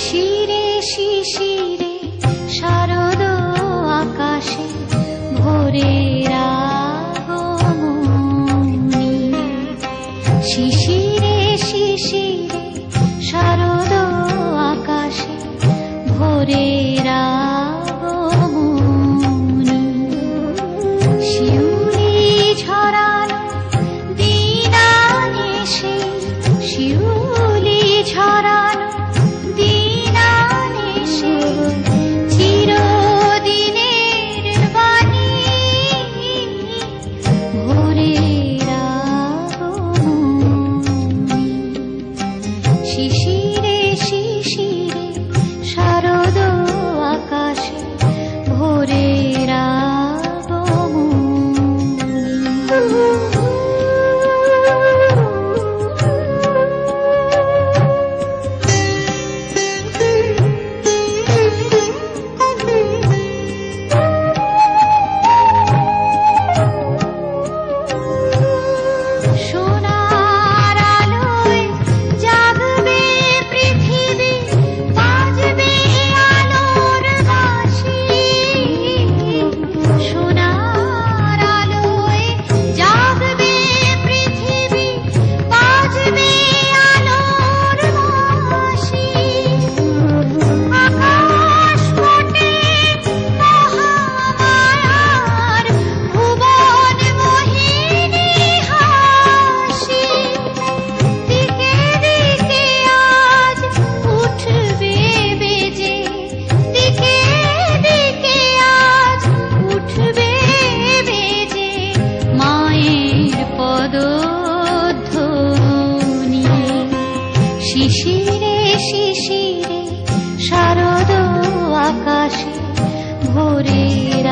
শিশিরে শিশিরে শারদ আকাশে ভোরের আগমনী। শিশিরে শিশিরে শারদ আকাশে ভোরের আগমনী। শিউলি ঝরানো দিন আনেছে, শিউলি ঝরানো দিন আনেছে, চিরদিনের বাণী ভোরের আগমনী। শিশিরে শিশিরে শারদ আকাশে ভোরের সোনার আলোয় জাগবে পৃথিবী, বাজবে আলোর বাঁশি। সোনার আলোয় জাগবে পৃথিবী, বাজবে আলোর বাঁশি। আকাশ পটে মহামায়ার ভুবন মোহিনী হাসি। দিকে দিকে আজ উঠবে বেজে, দিকে দিকে আজ উঠবে বেজে মায়ের পদধ্বনি। শিশিরে শিশিরে শারদ আকাশে ভোরের